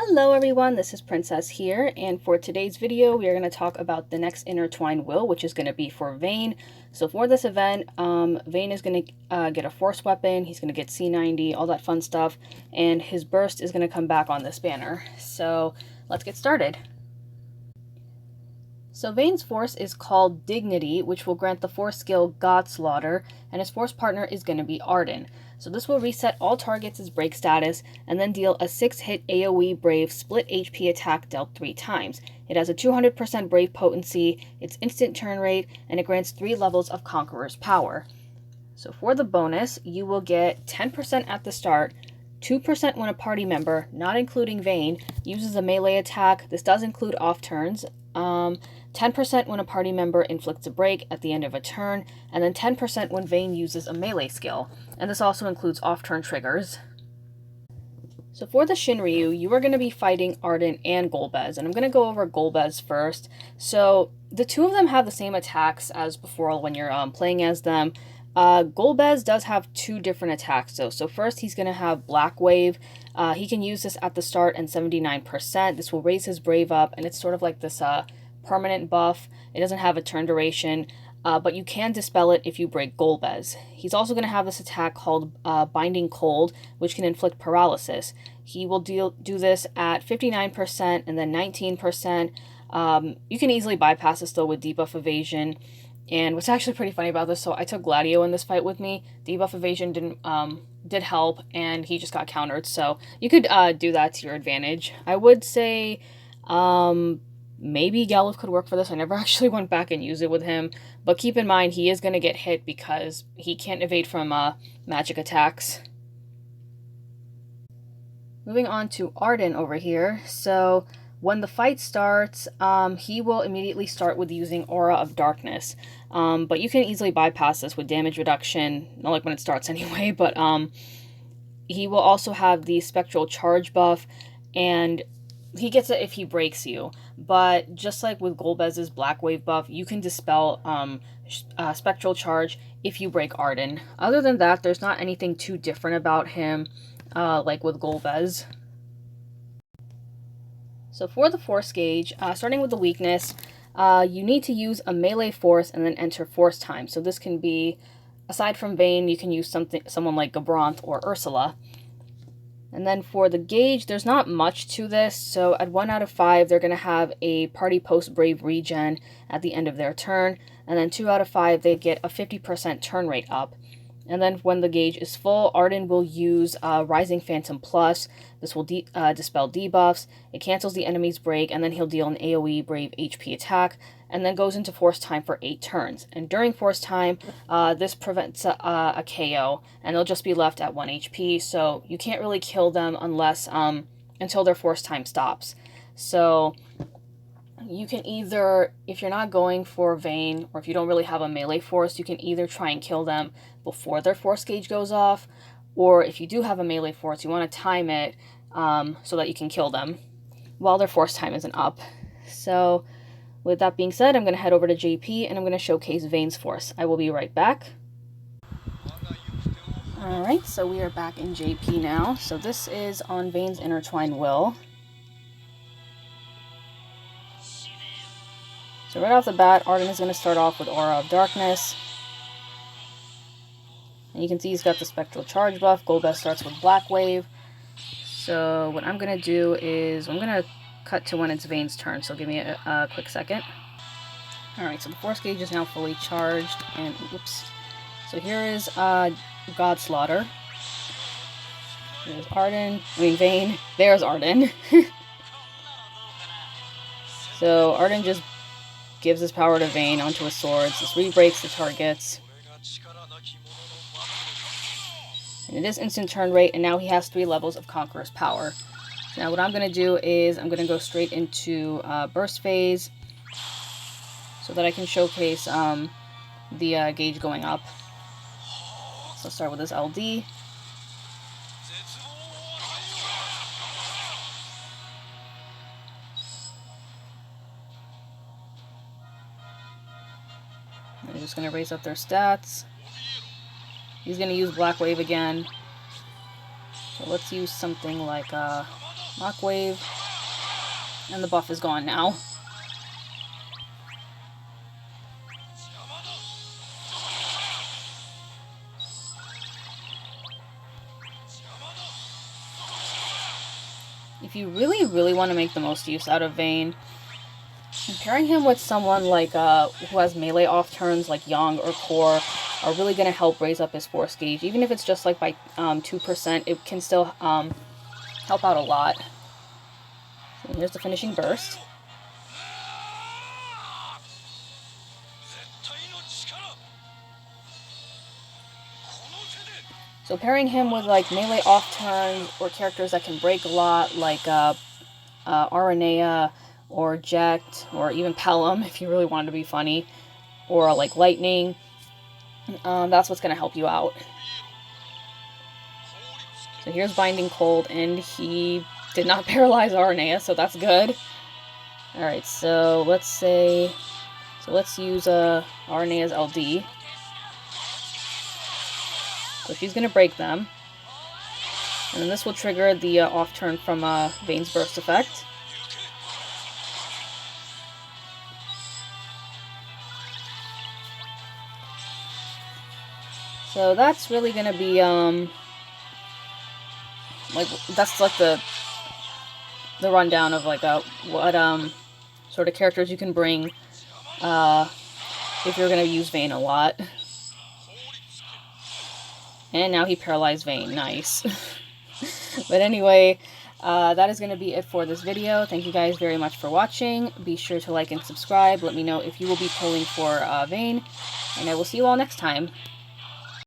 Hello everyone, this is Princess here, and for today's video we are going to talk about the next Intertwined will, which is going to be for Vayne. So for this event, Vayne is going to get a force weapon, he's going to get C90, all that fun stuff, and his burst is going to come back on this banner. So let's get started. So Vayne's force is called Dignity, which will grant the force skill Godslaughter, and his force partner is going to be Arden. So this will reset all targets as break status, and then deal a 6-hit AoE Brave split HP attack dealt 3 times. It has a 200% Brave potency, its instant turn rate, and it grants 3 levels of Conqueror's power. So for the bonus, you will get 10% at the start, 2% when a party member, not including Vayne, uses a melee attack. This does include off turns. 10% when a party member inflicts a break at the end of a turn, and then 10% when Vayne uses a melee skill. And this also includes off-turn triggers. So for the Shinryu, you are going to be fighting Arden and Golbez, and I'm going to go over Golbez first. So the two of them have the same attacks as before when you're playing as them. Golbez does have 2 different attacks though. So first he's going to have Black Wave. He can use this at the start and 79%. This will raise his Brave up, and it's sort of like this permanent buff. It doesn't have a turn duration, but you can dispel it if you break Golbez. He's also going to have this attack called Binding Cold, which can inflict paralysis. He will do this at 59% and then 19%. You can easily bypass this though with debuff evasion. And what's actually pretty funny about this, so I took Gladio in this fight with me. Debuff evasion did help, and he just got countered. So you could do that to your advantage. I would say maybe Galuf could work for this. I never actually went back and used it with him. But keep in mind, he is going to get hit because he can't evade from magic attacks. Moving on to Arden over here. So when the fight starts, he will immediately start with using Aura of Darkness. But you can easily bypass this with damage reduction, not like when it starts anyway, but he will also have the Spectral Charge buff, and he gets it if he breaks you. But just like with Golbez's Black Wave buff, you can dispel Spectral Charge if you break Arden. Other than that, there's not anything too different about him, like with Golbez. So for the force gauge, starting with the weakness, you need to use a melee force and then enter force time. So this can be, aside from Vayne, you can use someone like Gabranth or Ursula. And then for the gauge, there's not much to this. So at 1 out of 5, they're going to have a party post-brave regen at the end of their turn. And then 2 out of 5, they get a 50% turn rate up. And then when the gauge is full, Arden will use Rising Phantom Plus. This will dispel debuffs. It cancels the enemy's break, and then he'll deal an AoE Brave HP attack, and then goes into Force Time for 8 turns. And during Force Time, this prevents a KO, and they'll just be left at 1 HP, so you can't really kill them unless until their Force Time stops. So you can either, if you're not going for Vayne, or if you don't really have a melee force, you can either try and kill them before their force gauge goes off, or if you do have a melee force, you want to time it so that you can kill them while their force time isn't up. So with that being said, I'm going to head over to JP and I'm going to showcase Vayne's force. I will be right back. Alright, so we are back in JP now. So this is on Vayne's Intertwined will. So right off the bat, Arden is going to start off with Aura of Darkness. And you can see he's got the Spectral Charge buff. Golbez starts with Black Wave. So what I'm going to do is, I'm going to cut to when it's Vayne's turn, so give me a quick second. Alright, so the force gauge is now fully charged, and whoops. So here is Godslaughter. There's Arden, Vayne. There's Arden. So Arden just gives his power to Vayne onto his swords. This re-breaks the targets. And it is instant turn rate, and now he has 3 levels of Conqueror's power. So now what I'm going to do is I'm going to go straight into burst phase so that I can showcase the gauge going up. So I'll start with this LD. I'm just going to raise up their stats. He's going to use Black Wave again. So let's use something like Rock Wave, and the buff is gone now. If you really want to make the most use out of Vayne, pairing him with someone like who has melee off turns like Yang or Core are really going to help raise up his force gauge. Even if it's just like by 2%, it can still help out a lot. So here's the finishing burst. So pairing him with like melee off turns or characters that can break a lot, like Aranea or Jekt or even Pelham, if you really want to be funny, or like Lightning, that's what's going to help you out. So here's Binding Cold, and he did not paralyze Aranea, so that's good. Alright, so let's use Aranea's LD. So she's going to break them. And then this will trigger the off turn from Vayne's burst effect. So that's really going to be, that's like the rundown of like what sort of characters you can bring if you're going to use Vayne a lot. And now he paralyzed Vayne. Nice. But anyway, that is going to be it for this video. Thank you guys very much for watching. Be sure to like and subscribe. Let me know if you will be pulling for Vayne. And I will see you all next time.